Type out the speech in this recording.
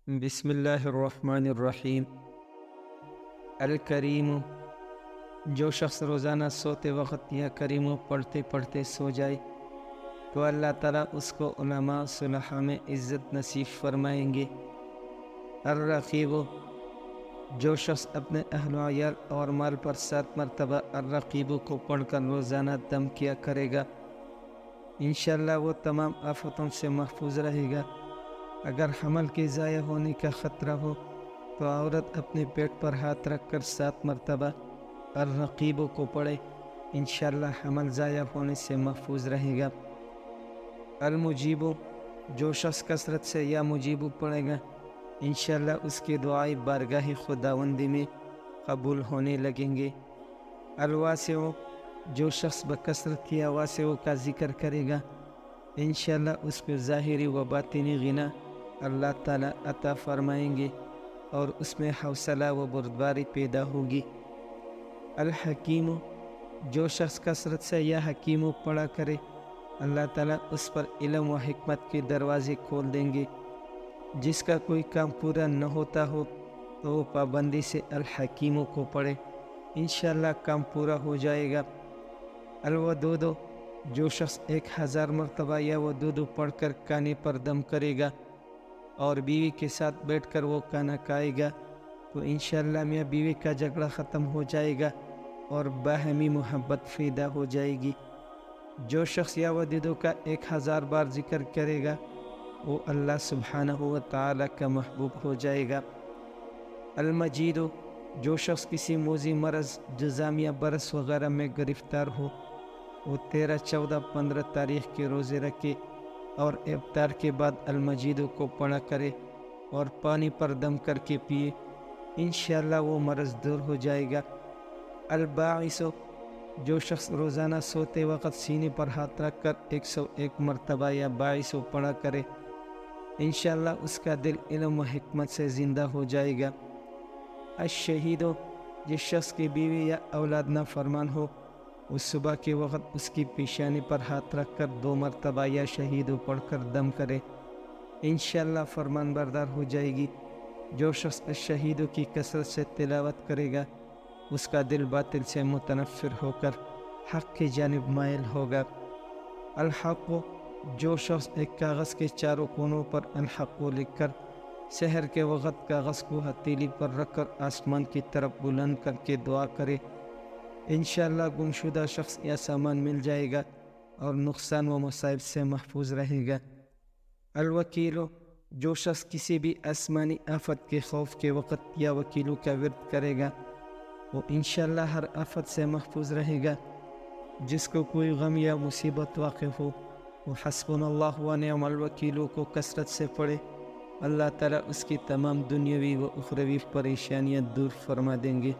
بسم اللہ الرحمن الرحیم۔ الکریم، جو شخص روزانہ سوتے وقت یا کریموں پڑھتے پڑھتے سو جائے تو اللہ تعالیٰ اس کو علماء صلحاء میں عزت نصیب فرمائیں گے۔ الرقیب، جو شخص اپنے اہل و عیال اور مال پر 7 مرتبہ الرقیب کو پڑھ کر روزانہ دم کیا کرے گا، انشاءاللہ وہ تمام آفتوں سے محفوظ رہے گا۔ اگر حمل کے ضائع ہونے کا خطرہ ہو تو عورت اپنے پیٹ پر ہاتھ رکھ کر 7 مرتبہ الرقیب کو پڑھے، انشاءاللہ حمل ضائع ہونے سے محفوظ رہے گا۔ المجیب، جو شخص کثرت سے یا مجیب پڑھے گا، انشاءاللہ اس کی دعائیں بارگاہ خداوندی میں قبول ہونے لگیں گے۔ الواسع، جو شخص بکثرت یا واسع کا ذکر کرے گا، انشاءاللہ اس کو ظاہری و باطنی غنا اللہ تعالیٰ عطا فرمائیں گے اور اس میں حوصلہ و بردباری پیدا ہوگی۔ الحکیم، جو شخص کثرت سے یا حکیم پڑھا کرے، اللہ تعالیٰ اس پر علم و حکمت کے دروازے کھول دیں گے۔ جس کا کوئی کام پورا نہ ہوتا ہو تو وہ پابندی سے الحکیم کو پڑھے، انشاءاللہ کام پورا ہو جائے گا۔ الودود، جو شخص 1000 مرتبہ یا ودود پڑھ کر کانے پر دم کرے گا اور بیوی کے ساتھ بیٹھ کر وہ کھانا کھائے گا تو انشاءاللہ میاں بیوی کا جھگڑا ختم ہو جائے گا اور باہمی محبت پیدا ہو جائے گی۔ جو شخص یا ودود کا 1000 بار ذکر کرے گا وہ اللہ سبحانہ و تعالی کا محبوب ہو جائے گا۔ المجید، جو شخص کسی موذی مرض، جذام یا برس وغیرہ میں گرفتار ہو، وہ 13، 14، 15 تاریخ کے روزے رکھے اور افطار کے بعد المجید کو پڑھا کرے اور پانی پر دم کر کے پیے، انشاءاللہ وہ مرض دور ہو جائے گا۔ الباعث، جو شخص روزانہ سوتے وقت سینے پر ہاتھ رکھ کر 101 مرتبہ یا باعث پڑھا کرے، انشاءاللہ اس کا دل علم و حکمت سے زندہ ہو جائے گا۔ الشہید، جس شخص کی بیوی یا اولاد نافرمان ہو، وہ صبح کے وقت اس کی پیشانی پر ہاتھ رکھ کر 2 مرتبہ یا شہید پڑھ کر دم کرے، انشاءاللہ فرمان بردار ہو جائے گی۔ جو شخص الشہید کی کثرت سے تلاوت کرے گا، اس کا دل باطل سے متنفر ہو کر حق کی جانب مائل ہوگا۔ الحق، جو شخص ایک کاغذ کے چاروں کونوں پر الحق کو لکھ کر سحر کے وقت کاغذ کو ہتھیلی پر رکھ کر آسمان کی طرف بلند کر کے دعا کرے، انشاءاللہ گمشدہ شخص یا سامان مل جائے گا اور نقصان و مصائب سے محفوظ رہے گا۔ الوکیل، جو شخص کسی بھی آسمانی آفت کے خوف کے وقت یا وکیلوں کا ورد کرے گا، وہ انشاءاللہ ہر آفت سے محفوظ رہے گا۔ جس کو کوئی غم یا مصیبت واقع ہو، وہ حسبنا اللہ و نعم الوکیل کو کثرت سے پڑھے، اللہ تعالیٰ اس کی تمام دنیاوی و اخروی پریشانیاں دور فرما دیں گے۔